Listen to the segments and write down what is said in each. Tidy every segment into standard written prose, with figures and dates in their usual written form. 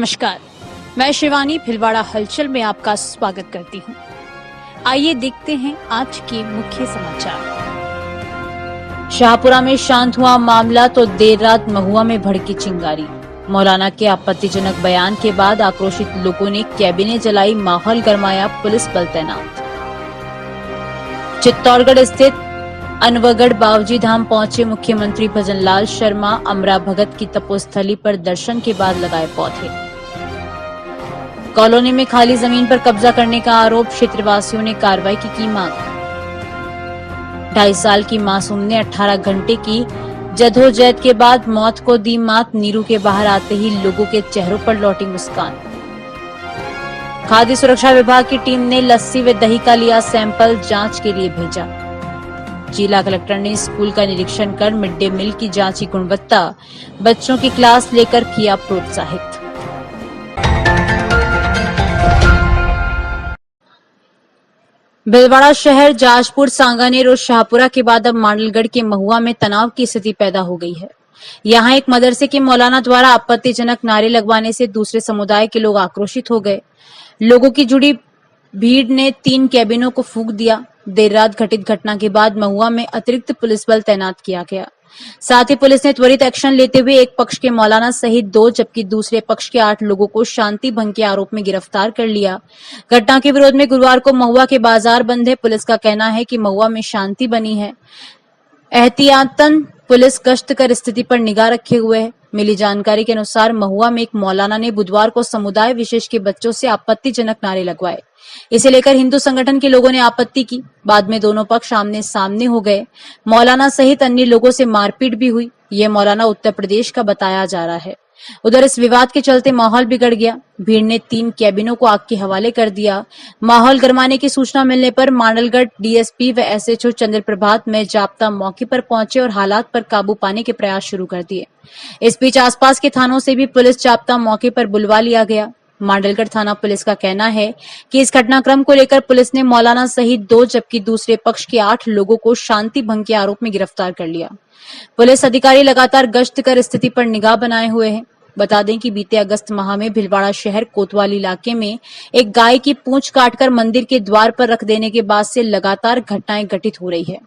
नमस्कार, मैं शिवानी भिलवाड़ा हलचल में आपका स्वागत करती हूं। आइए देखते हैं आज के मुख्य समाचार। शाहपुरा में शांत हुआ मामला तो देर रात महुआ में भड़की चिंगारी। मौलाना के आपत्तिजनक बयान के बाद आक्रोशित लोगों ने कैबिनेट जलाई, माहौल गरमाया, पुलिस बल तैनात। चित्तौड़गढ़ स्थित अनवगढ़ बावजी धाम पहुंचे मुख्यमंत्री भजनलाल शर्मा। अमरा भगत की तपोस्थली पर दर्शन के बाद लगाए पौधे। कॉलोनी में खाली जमीन पर कब्जा करने का आरोप, क्षेत्रवासियों ने कार्रवाई की मांग। 2.5 साल की मासूम ने 18 घंटे की जद्दोजहद के बाद मौत को दी मात। नीरू के बाहर आते ही लोगों के चेहरों पर लौटी मुस्कान। खाद्य सुरक्षा विभाग की टीम ने लस्सी व दही का लिया सैंपल, जांच के लिए भेजा। जिला कलेक्टर ने स्कूल का निरीक्षण कर मिड डे मील की जांची गुणवत्ता, बच्चों की क्लास लेकर किया प्रोत्साहित। भिलवाड़ा शहर, जाजपुर, सांगानेर और शाहपुरा के बाद अब मांडलगढ़ के महुआ में तनाव की स्थिति पैदा हो गई है। यहां एक मदरसे के मौलाना द्वारा आपत्तिजनक नारे लगवाने से दूसरे समुदाय के लोग आक्रोशित हो गए। लोगों की जुड़ी भीड़ ने 3 कैबिनों को फूंक दिया। देर रात घटित घटना के बाद महुआ में अतिरिक्त पुलिस बल तैनात किया गया। साथ ही पुलिस ने त्वरित एक्शन लेते हुए एक पक्ष के मौलाना सहित 2 जबकि दूसरे पक्ष के 8 लोगों को शांति भंग के आरोप में गिरफ्तार कर लिया। घटना के विरोध में गुरुवार को महुआ के बाजार बंद है। पुलिस का कहना है कि महुआ में शांति बनी है। एहतियातन पुलिस गश्त कर स्थिति पर निगाह रखे हुए है। मिली जानकारी के अनुसार महुआ में एक मौलाना ने बुधवार को समुदाय विशेष के बच्चों से आपत्तिजनक नारे लगवाए। इसे लेकर हिंदू संगठन के लोगों ने आपत्ति की। बाद में दोनों पक्ष आमने सामने हो गए। मौलाना सहित अन्य लोगों से मारपीट भी हुई। ये मौलाना उत्तर प्रदेश का बताया जा रहा है। उधर इस विवाद के चलते माहौल बिगड़ गया। भीड़ ने 3 कैबिनों को आग के हवाले कर दिया। माहौल गरमाने की सूचना मिलने पर मांडलगढ़ डीएसपी व एसएचओ चंद्र प्रभात में जाप्ता मौके पर पहुंचे और हालात पर काबू पाने के प्रयास शुरू कर दिए। इस बीच आसपास के थानों से भी पुलिस जाप्ता मौके पर बुलवा लिया गया। मांडलगढ़ थाना पुलिस का कहना है कि इस घटनाक्रम को लेकर पुलिस ने मौलाना सहित 2 जबकि दूसरे पक्ष के 8 लोगों को शांति भंग के आरोप में गिरफ्तार कर लिया। पुलिस अधिकारी लगातार गश्त कर स्थिति पर निगाह बनाए हुए हैं। बता दें कि बीते अगस्त माह में भिलवाड़ा शहर कोतवाल इलाके में एक गाय की पूंछ काटकर मंदिर के द्वार पर रख देने के बाद से लगातार घटनाएं घटित हो रही है।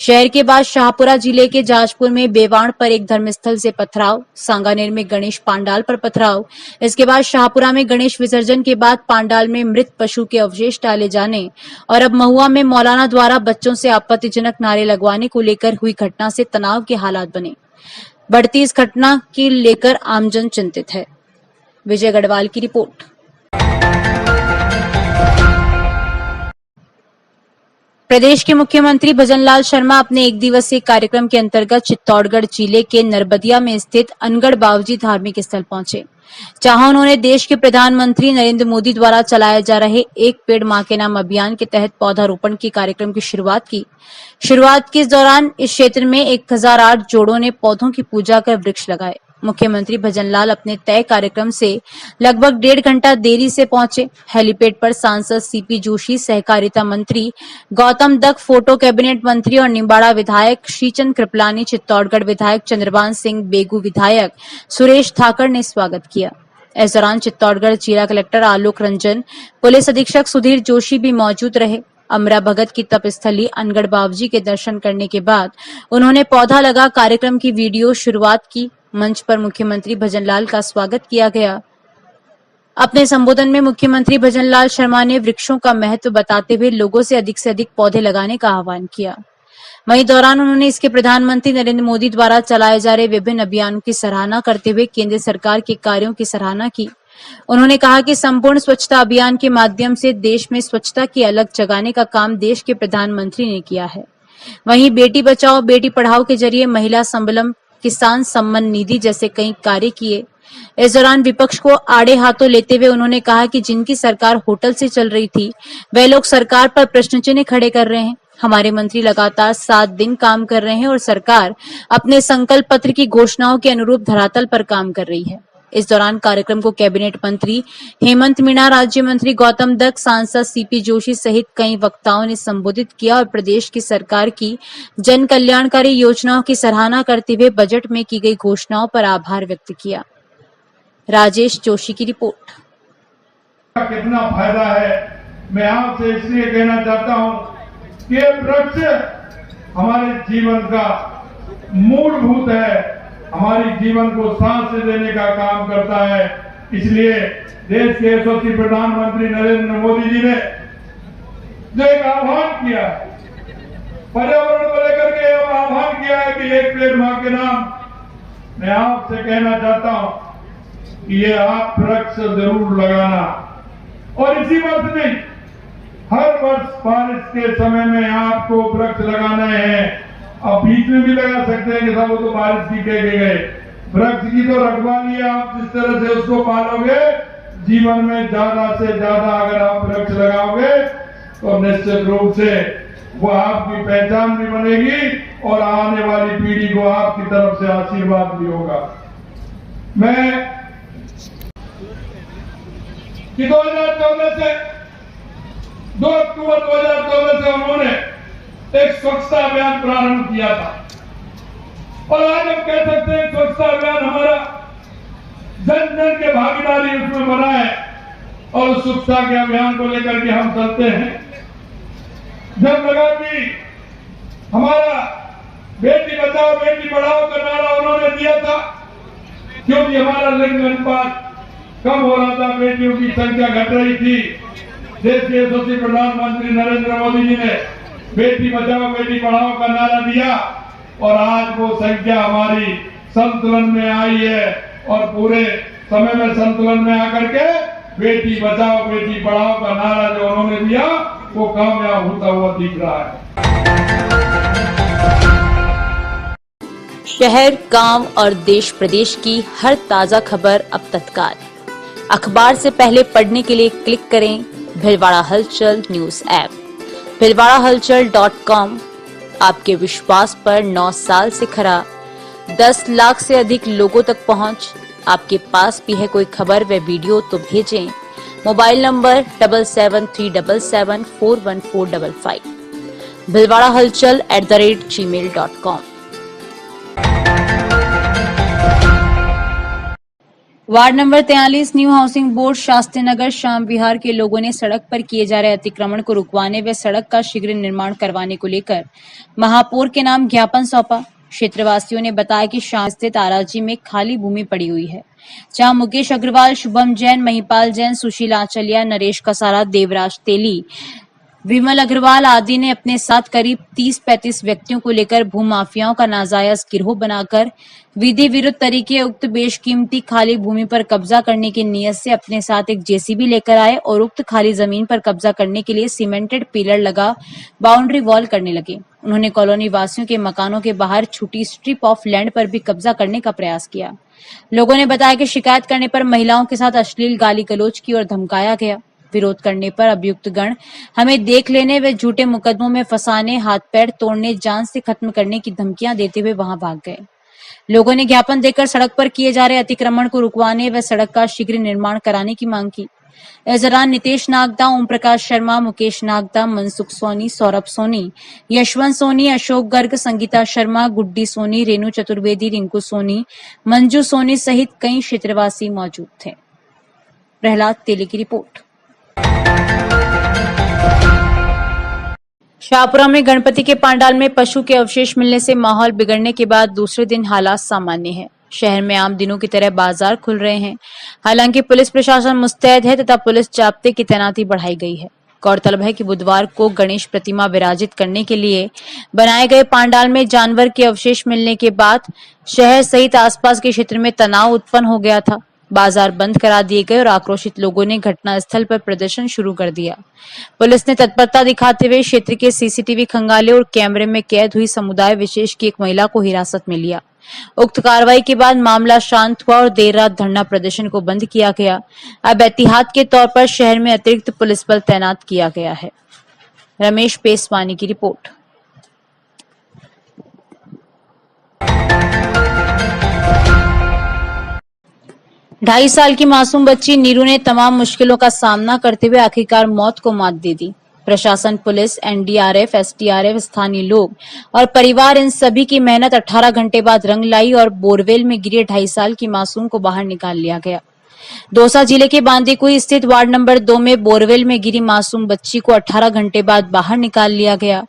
शहर के बाद शाहपुरा जिले के जाजपुर में बेवाण पर एक धर्मस्थल से पथराव, सांगानेर में गणेश पांडाल पर पथराव, इसके बाद शाहपुरा में गणेश विसर्जन के बाद पांडाल में मृत पशु के अवशेष डाले जाने और अब महुआ में मौलाना द्वारा बच्चों से आपत्तिजनक नारे लगवाने को लेकर हुई घटना से तनाव के हालात बने। बढ़ती इस घटना की लेकर आमजन चिंतित है। विजय गढ़वाल की रिपोर्ट। प्रदेश के मुख्यमंत्री भजनलाल शर्मा अपने 1 दिवसीय कार्यक्रम के अंतर्गत चित्तौड़गढ़ जिले के नरबदिया में स्थित अनगढ़ बावजी धार्मिक स्थल पहुंचे, जहां उन्होंने देश के प्रधानमंत्री नरेंद्र मोदी द्वारा चलाए जा रहे एक पेड़ मां के नाम अभियान के तहत पौधारोपण के कार्यक्रम की शुरुआत की। शुरुआत के दौरान इस क्षेत्र में 1008 जोड़ों ने पौधों की पूजा कर वृक्ष लगाए। मुख्यमंत्री भजनलाल अपने तय कार्यक्रम से लगभग 1.5 घंटा देरी से पहुंचे। हेलीपैड पर सांसद सीपी जोशी, सहकारिता मंत्री गौतम दत्त, फोटो कैबिनेट मंत्री और निम्बाड़ा विधायक श्रीचंद कृपलानी, चित्तौड़गढ़ विधायक चंद्रभान सिंह, बेगू विधायक सुरेश ठाकर ने स्वागत किया। इस दौरान चित्तौड़गढ़ जिला कलेक्टर आलोक रंजन, पुलिस अधीक्षक सुधीर जोशी भी मौजूद रहे। अमरा भगत की तपस्थली अनगढ़ बावजी के दर्शन करने के बाद उन्होंने पौधा लगा कार्यक्रम की वीडियो शुरुआत की। मंच पर मुख्यमंत्री भजनलाल का स्वागत किया गया। अपने संबोधन में मुख्यमंत्री भजनलाल शर्मा ने वृक्षों का महत्व बताते हुए लोगों से अधिक पौधे लगाने का आह्वान किया। वहीं दौरान उन्होंने इसके प्रधानमंत्री नरेंद्र मोदी द्वारा चलाए जा रहे विभिन्न अभियानों की सराहना करते हुए केंद्र सरकार के कार्यों की सराहना की। उन्होंने कहा कि संपूर्ण स्वच्छता अभियान के माध्यम से देश में स्वच्छता की अलग जगाने का काम देश के प्रधानमंत्री ने किया है। वहीं बेटी बचाओ बेटी पढ़ाओ के जरिए महिला संबलम, किसान सम्मान निधि जैसे कई कार्य किए। इस दौरान विपक्ष को आड़े हाथों लेते हुए उन्होंने कहा कि जिनकी सरकार होटल से चल रही थी, वे लोग सरकार पर प्रश्न चिन्ह खड़े कर रहे हैं। हमारे मंत्री लगातार 7 दिन काम कर रहे हैं और सरकार अपने संकल्प पत्र की घोषणाओं के अनुरूप धरातल पर काम कर रही है। इस दौरान कार्यक्रम को कैबिनेट मंत्री हेमंत मीणा, राज्य मंत्री गौतम दत्त, सांसद सीपी जोशी सहित कई वक्ताओं ने संबोधित किया और प्रदेश की सरकार की जन कल्याणकारी योजनाओं की सराहना करते हुए बजट में की गई घोषणाओं पर आभार व्यक्त किया। राजेश जोशी की रिपोर्ट। कितना फायदा है, मैं आपसे इसलिए कहना चाहता हूं कि ये वृक्ष हमारे जीवन का मूलभूत है, हमारी जीवन को सांस देने का काम करता है। इसलिए देश के यशस्वी प्रधानमंत्री नरेंद्र मोदी जी ने जो एक आह्वान किया, पर्यावरण को लेकर के आह्वान किया है कि एक पेड़ मां के नाम, मैं आपसे कहना चाहता हूं कि ये आप वृक्ष जरूर लगाना, और इसी वर्ष नहीं, हर वर्ष बारिश के समय में आपको वृक्ष लगाने हैं। अब बीच में भी लगा सकते हैं कि सब वो तो बारिश की कह गए, वृक्ष की तो रखवाली है। आप जिस तरह से उसको पालोगे, जीवन में ज्यादा से ज्यादा अगर आप वृक्ष लगाओगे तो निश्चित रूप से वो आपकी पहचान भी बनेगी और आने वाली पीढ़ी को आपकी तरफ से आशीर्वाद भी होगा। मैं 2014 से 2 अक्टूबर 2014 से उन्होंने एक स्वच्छता अभियान प्रारंभ किया था, और आज हम कह सकते हैं स्वच्छता अभियान हमारा जन जन के भागीदारी उसमें बना है, और उस स्वच्छता के अभियान को लेकर के हम चलते हैं। जब लगा कि हमारा बेटी बचाओ बेटी पढ़ाओ का नारा उन्होंने दिया था, क्योंकि हमारा लिंग अनुपात कम हो रहा था, बेटियों की संख्या घट रही थी। देश के यशस्वी प्रधानमंत्री नरेंद्र मोदी जी ने बेटी बचाओ बेटी पढ़ाओ का नारा दिया, और आज वो संख्या हमारी संतुलन में आई है, और पूरे समय में संतुलन में आकर के बेटी बचाओ बेटी पढ़ाओ का नारा जो उन्होंने दिया वो कामयाब होता हुआ दिख रहा है। शहर, गांव और देश प्रदेश की हर ताजा खबर अब तत्काल अखबार से पहले पढ़ने के लिए क्लिक करें भिलवाड़ा हलचल न्यूज ऐप। भिलवाड़ाहलचल.com आपके विश्वास पर 9 साल से खरा, 10 लाख से अधिक लोगों तक पहुंच। आपके पास भी है कोई खबर व वीडियो तो भेजें। Mobile number 7737741455। भिलवाड़ाहलचल@gmail.com। Ward number 43 new housing board Shastri Nagar Shyam Vihar के लोगों ने सड़क पर किए जा रहे अतिक्रमण को रुकवाने व सड़क का शीघ्र निर्माण करवाने को लेकर महापौर के नाम ज्ञापन सौंपा। क्षेत्रवासियों ने बताया कि श्याम स्थित आराजी में खाली भूमि पड़ी हुई है, जहां मुकेश अग्रवाल, शुभम जैन, महिपाल जैन, सुशील आंचलिया, नरेश कसारा, देवराज तेली, विमल अग्रवाल आदि ने अपने साथ करीब 30-35 व्यक्तियों को लेकर भूमाफियाओं का नाजायज गिरोह बनाकर विधि विरुद्ध तरीके उक्त बेशकीमती खाली भूमि पर कब्जा करने की नीयत से अपने साथ एक जेसीबी लेकर आए और उक्त खाली जमीन पर कब्जा करने के लिए सीमेंटेड पिलर लगा बाउंड्री वॉल करने लगे। उन्होंने कॉलोनी वासियों के मकानों के बाहर छुटी स्ट्रिप ऑफ लैंड पर भी कब्जा करने का प्रयास किया। लोगों ने बताया कि शिकायत करने पर महिलाओं के साथ अश्लील गाली गलौज की और धमकाया गया। विरोध करने पर अभियुक्त गण हमें देख लेने व झूठे मुकदमों में फंसाने, हाथ पैर तोड़ने, जान से खत्म करने की धमकियां देते हुए वहां भाग गए। लोगों ने ज्ञापन देकर सड़क पर किए जा रहे अतिक्रमण को रुकवाने व सड़क का शीघ्र निर्माण कराने की मांग की। इस दौरान नितेश नागदा, ओम प्रकाश शर्मा, मुकेश नागदा, मनसुख सोनी, सौरभ सोनी, यशवंत सोनी, अशोक गर्ग, संगीता शर्मा, गुड्डी सोनी, रेणु चतुर्वेदी, रिंकू सोनी, मंजू सोनी सहित कई क्षेत्रवासी मौजूद थे। प्रहलाद तेली की रिपोर्ट। शाहपुरा में गणपति के पंडाल में पशु के अवशेष मिलने से माहौल बिगड़ने के बाद दूसरे दिन हालात सामान्य है। शहर में आम दिनों की तरह बाजार खुल रहे हैं। हालांकि पुलिस प्रशासन मुस्तैद है तथा पुलिस जाब्ते की तैनाती बढ़ाई गई है। गौरतलब है कि बुधवार को गणेश प्रतिमा विराजित करने के लिए बनाए गए पंडाल में जानवर के अवशेष मिलने के बाद शहर सहित आसपास के क्षेत्र में तनाव उत्पन्न हो गया था। बाजार बंद करा दिए गए और आक्रोशित लोगों ने घटनास्थल पर प्रदर्शन शुरू कर दिया। पुलिस ने तत्परता दिखाते हुए क्षेत्र के सीसीटीवी खंगाले और कैमरे में कैद हुई समुदाय विशेष की एक महिला को हिरासत में लिया। उक्त कार्रवाई के बाद मामला शांत हुआ और देर रात धरना प्रदर्शन को बंद किया गया। अब एहतियात के तौर पर शहर में अतिरिक्त पुलिस बल तैनात किया गया है। रमेश पेसवानी की रिपोर्ट। ढाई साल की मासूम बच्ची नीरू ने तमाम मुश्किलों का सामना करते हुए आखिरकार मौत को मात दे दी। प्रशासन, पुलिस, एनडीआरएफ, एसडीआरएफ, स्थानीय लोग और परिवार, इन सभी की मेहनत 18 घंटे बाद रंग लाई और बोरवेल में गिरे 2.5 साल की मासूम को बाहर निकाल लिया गया। दौसा जिले के बांदीकुई स्थित वार्ड नंबर 2 में बोरवेल में गिरी मासूम बच्ची को 18 घंटे बाद बाहर निकाल लिया गया।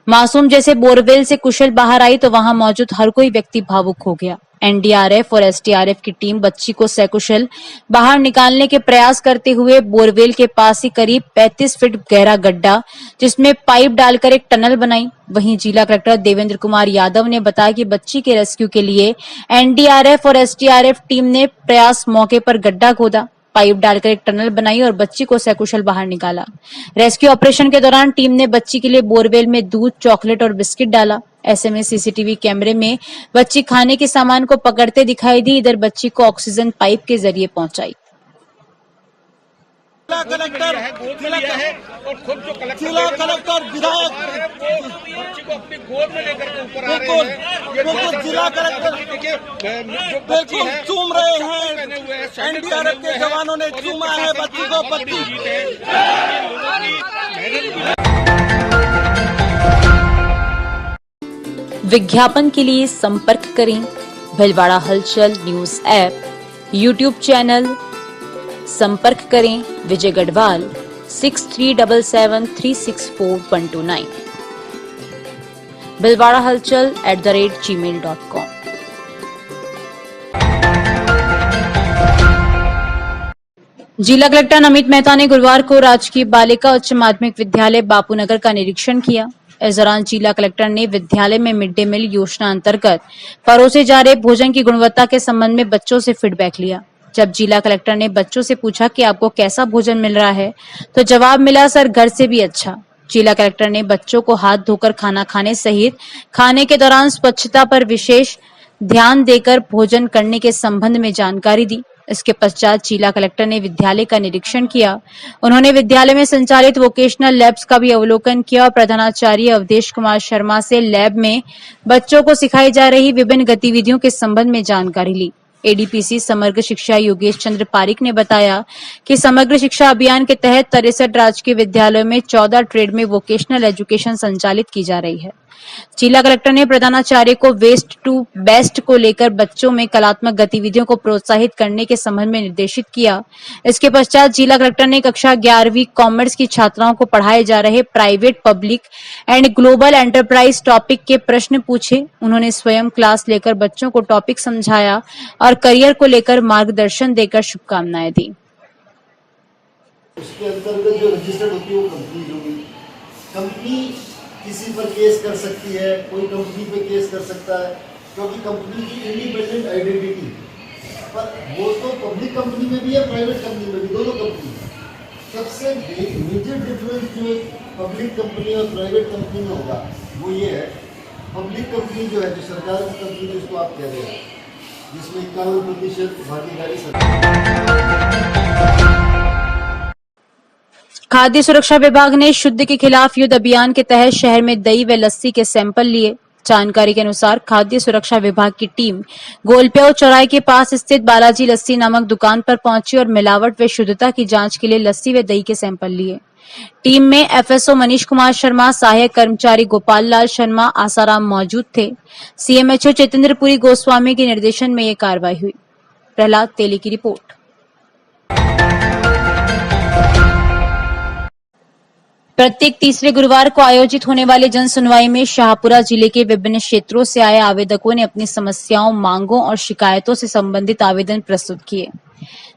मासूम जैसे बोरवेल से कुशल बाहर आई तो वहां मौजूद हर कोई व्यक्ति भावुक हो गया। एनडीआरएफ और एसडीआरएफ की टीम बच्ची को सकुशल बाहर निकालने के प्रयास करते हुए बोरवेल के पास ही करीब 35 फीट गहरा गड्ढा जिसमें पाइप डालकर एक टनल बनाई। वहीं जिला कलेक्टर देवेंद्र कुमार यादव ने बताया कि बच्ची के रेस्क्यू के लिए एनडीआरएफ और एसडीआरएफ टीम ने प्रयास मौके पर गड्ढा खोदा, पाइप डालकर एक टनल बनाई और बच्ची को सकुशल बाहर निकाला। रेस्क्यू ऑपरेशन के दौरान टीम ने बच्ची के लिए बोरवेल में दूध, चॉकलेट और बिस्किट डाला। ऐसे में सीसीटीवी कैमरे में बच्ची खाने के सामान को पकड़ते दिखाई दी। इधर बच्ची को ऑक्सीजन पाइप के जरिए पहुंचाई। जिला कलेक्टर विधायक बच्ची को अपनी गोद में लेकर के ऊपर आ रहे हैं। बिल्कुल जिला कलेक्टर बिल्कुल चूम रहे हैं। एनडीआरएफ के जवानों ने चूमा है बच्ची को। विज्ञापन के लिए संपर्क करें भीलवाड़ा हलचल न्यूज ऐप यूट्यूब चैनल। संपर्क करें विजय गढ़वाल 6377364129 भीलवाड़ा हलचल @gmail.com। जिला कलेक्टर नमित मेहता ने गुरुवार को राजकीय बालिका उच्च माध्यमिक विद्यालय बापूनगर का निरीक्षण किया। इस दौरान जिला कलेक्टर ने विद्यालय में मिड डे मील योजना अंतर्गत परोसे जा रहे भोजन की गुणवत्ता के संबंध में बच्चों से फीडबैक लिया। जब जिला कलेक्टर ने बच्चों से पूछा कि आपको कैसा भोजन मिल रहा है तो जवाब मिला, सर घर से भी अच्छा। जिला कलेक्टर ने बच्चों को हाथ धोकर खाना खाने सहित खाने के दौरान स्वच्छता पर विशेष ध्यान देकर भोजन करने के संबंध में जानकारी दी। इसके पश्चात जिला कलेक्टर ने विद्यालय का निरीक्षण किया। उन्होंने विद्यालय में संचालित वोकेशनल लैब्स का भी अवलोकन किया और प्रधानाचार्य अवधेश कुमार शर्मा से लैब में बच्चों को सिखाई जा रही विभिन्न गतिविधियों के संबंध में जानकारी ली। एडीपीसी समग्र शिक्षा योगेश चंद्र पारिक ने बताया कि समग्र शिक्षा अभियान के तहत 63 राजकीय विद्यालयों में 14 ट्रेड में वोकेशनल एजुकेशन संचालित की जा रही है। जिला कलेक्टर ने प्रधानाचार्य को वेस्ट टू बेस्ट को लेकर बच्चों में कलात्मक गतिविधियों को प्रोत्साहित करने के संबंध में निर्देशित किया। इसके पश्चात जिला कलेक्टर ने कक्षा 11वीं कॉमर्स की छात्राओं को पढ़ाए जा रहे private, public and global enterprise topic के प्रश्न पूछे। उन्होंने स्वयं क्लास लेकर बच्चों को टॉपिक समझाया और करियर को लेकर मार्गदर्शन देकर शुभकामनाएं दी। उसके अंतर्गत जो रजिस्टर्ड होती है वो कंपनी होगी। कंपनी किसी पर केस कर सकती है, कोई कंपनी पे केस कर सकता है, क्योंकि कंपनी की इंडिपेंडेंट आइडेंटिटी। पर वो तो पब्लिक कंपनी में भी है, प्राइवेट कंपनी में भी, दोनों कंपनी है। सबसे मेजर डिफरेंस जो पब्लिक कंपनी और प्राइवेट कंपनी में होगा वो ये है, पब्लिक कंपनी जो है, जो सरकार की कंपनी जिसको आप कह रहे हैं, जिसमें 51% भागीदारी सरकार। खाद्य सुरक्षा विभाग ने शुद्ध के खिलाफ युद्ध अभियान के तहत शहर में दही व लस्सी के सैंपल लिए। जानकारी के अनुसार खाद्य सुरक्षा विभाग की टीम गोलप्याऊ चौराहे के पास स्थित बालाजी लस्सी नामक दुकान पर पहुंची और मिलावट व शुद्धता की जांच के लिए लस्सी व दही के सैंपल लिए। टीम में एफएसओ मनीष कुमार शर्मा, सहायक कर्मचारी गोपाल लाल शर्मा, आसाराम मौजूद थे। सीएमएचओ चेतेंद्रपुरी गोस्वामी के निर्देशन में ये कार्रवाई हुई। प्रहलाद तेली की रिपोर्ट। प्रत्येक तीसरे गुरुवार को आयोजित होने वाले जन सुनवाई में शाहपुरा जिले के विभिन्न क्षेत्रों से आए आवेदकों ने अपनी समस्याओं, मांगों और शिकायतों से संबंधित आवेदन प्रस्तुत किए।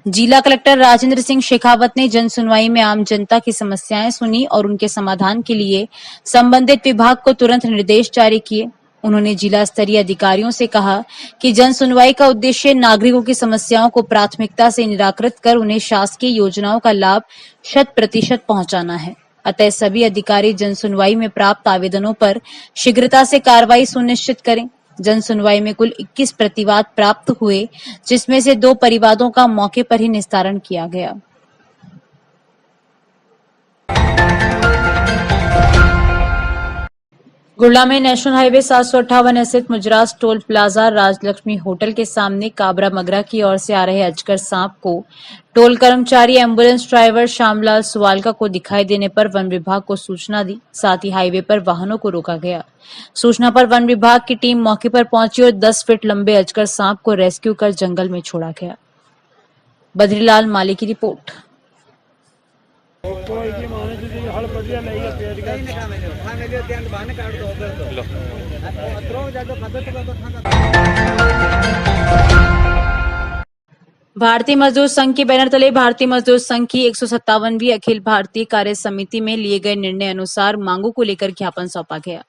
जिला कलेक्टर राजेंद्र सिंह शेखावत ने जन सुनवाई में आम जनता की समस्याएं सुनी और उनके समाधान के लिए संबंधित विभाग को तुरंत निर्देश जारी किए। उन्होंने जिला स्तरीय अधिकारियों से कहा कि जन सुनवाई का उद्देश्य नागरिकों की समस्याओं को प्राथमिकता से निराकृत कर उन्हें शासकीय योजनाओं का लाभ 100% पहुंचाना है। अतः सभी अधिकारी जन सुनवाई में प्राप्त आवेदनों पर शीघ्रता से कार्रवाई सुनिश्चित करें। जन सुनवाई में कुल 21 प्रतिवाद प्राप्त हुए, जिसमें से 2 परिवादों का मौके पर ही निस्तारण किया गया। गुड़ला में नेशनल हाईवे 758 स्थित मुजरास टोल प्लाजा राजलक्ष्मी होटल के सामने काबरा मगरा की ओर से आ रहे अजगर सांप को टोल कर्मचारी एम्बुलेंस ड्राइवर श्यामलाल सुवालका को दिखाई देने पर वन विभाग को सूचना दी। साथ ही हाईवे पर वाहनों को रोका गया। सूचना पर वन विभाग की टीम मौके पर पहुंची और 10 फीट लंबे अजगर सांप को रेस्क्यू कर जंगल में छोड़ा गया। बद्रीलाल माली की रिपोर्ट। भारतीय मजदूर संघ के बैनर तले भारतीय मजदूर संघ की 157वीं अखिल भारतीय कार्य समिति में लिए गए निर्णय अनुसार मांगों को लेकर ज्ञापन सौंपा गया।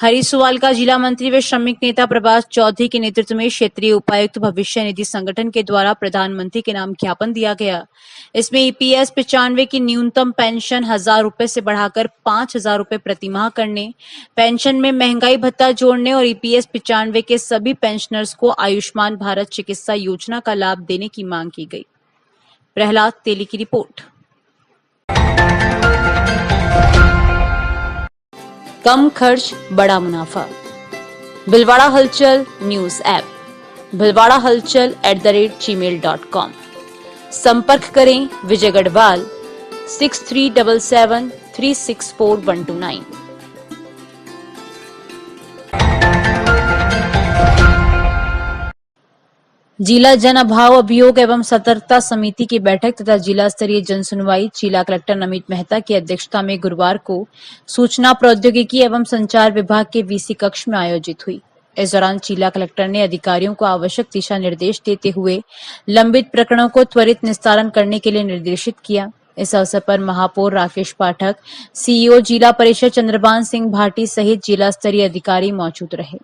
हरीशवाल का जिला मंत्री व श्रमिक नेता प्रभास चौधरी के नेतृत्व में क्षेत्रीय उपायुक्त भविष्य निधि संगठन के द्वारा प्रधानमंत्री के नाम ज्ञापन दिया गया। इसमें ईपीएस 95 की न्यूनतम पेंशन 1000 रुपए से बढ़ाकर 5000 रुपए प्रतिमाह करने, पेंशन में महंगाई भत्ता जोड़ने और ईपीएस 95 के सभी पेंशनर्स को आयुष्मान भारत चिकित्सा योजना का लाभ देने की मांग की गई। प्रहलाद तेली की रिपोर्ट। कम खर्च बड़ा मुनाफा। भिलवाड़ा हलचल न्यूज ऐप भिलवाड़ा हलचल @gmail.com। संपर्क करें विजय गढ़वाल 6377364129। जिला जन अभाव अभियोग एवं सतर्कता समिति की बैठक तथा जिला स्तरीय जन सुनवाई जिला कलेक्टर नमित मेहता की अध्यक्षता में गुरुवार को सूचना प्रौद्योगिकी एवं संचार विभाग के वीसी कक्ष में आयोजित हुई। इस दौरान जिला कलेक्टर ने अधिकारियों को आवश्यक दिशा निर्देश देते हुए लंबित प्रकरणों को त्वरित निस्तारण करने के लिए निर्देशित किया। इस अवसर पर महापौर राकेश पाठक, सीईओ जिला परिषद चंद्रभान सिंह भाटी सहित जिला स्तरीय अधिकारी मौजूद रहे।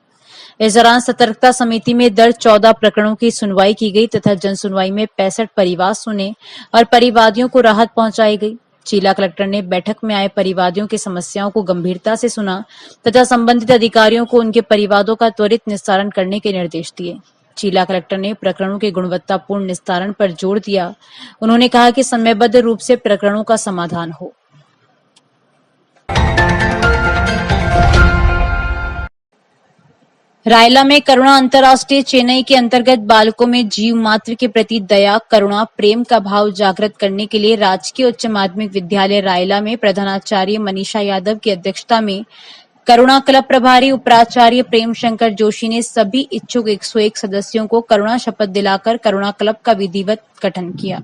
इस दौरान सतर्कता समिति में दर्ज 14 प्रकरणों की सुनवाई की गई तथा जन सुनवाई में 65 परिवाद सुने और परिवादियों को राहत पहुंचाई गई। जिला कलेक्टर ने बैठक में आए परिवादियों की समस्याओं को गंभीरता से सुना तथा संबंधित अधिकारियों को उनके परिवादों का त्वरित निस्तारण करने के निर्देश दिए। जिला कलेक्टर ने प्रकरणों के गुणवत्तापूर्ण निस्तारण पर जोर दिया। उन्होंने कहा कि समयबद्ध रूप से प्रकरणों का समाधान हो। रायला में करुणा अंतर्राष्ट्रीय चेन्नई के अंतर्गत बालकों में जीव मात्र के प्रति दया, करुणा, प्रेम का भाव जागृत करने के लिए राजकीय उच्च माध्यमिक विद्यालय रायला में प्रधानाचार्य मनीषा यादव की अध्यक्षता में करुणा क्लब प्रभारी उपराचार्य प्रेम शंकर जोशी ने सभी इच्छुक 101 सदस्यों को करुणा शपथ दिलाकर करुणा क्लब का विधिवत गठन किया।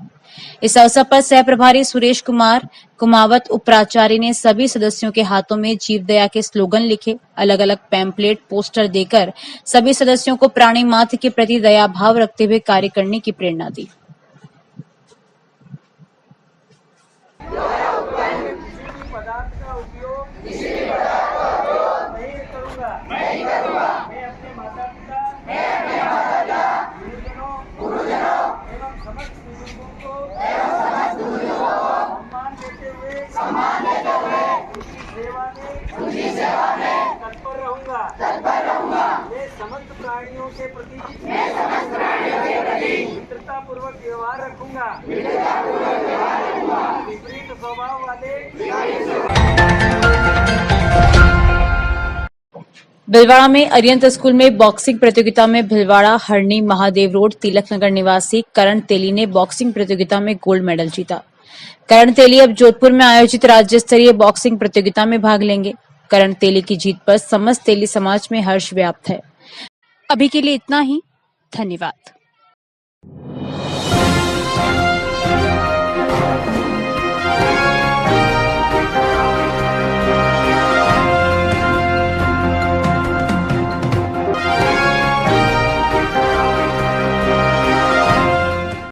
इस अवसर पर सह प्रभारी सुरेश कुमार कुमावत उपराचार्य ने सभी सदस्यों के हाथों में जीव दया के स्लोगन लिखे, अलग अलग पैम्पलेट पोस्टर देकर सभी सदस्यों को प्राणी मात्र के प्रति दया भाव रखते हुए कार्य करने की प्रेरणा दी। तत्पर रहूंगा। मैं समस्त प्राणियों के प्रति मित्रता पूर्वक व्यवहार रखूंगा। विपरीत स्वभाव वाले भिलवाड़ा में अरियंत स्कूल में बॉक्सिंग प्रतियोगिता में भिलवाड़ा हरणी महादेव रोड तिलक नगर निवासी करण तेली ने बॉक्सिंग प्रतियोगिता में गोल्ड मेडल जीता। करण तेली अब जोधपुर में आयोजित राज्य स्तरीय बॉक्सिंग प्रतियोगिता में भाग लेंगे। करण तेली की जीत पर समस्त तेली समाज में हर्ष व्याप्त है। अभी के लिए इतना ही। धन्यवाद।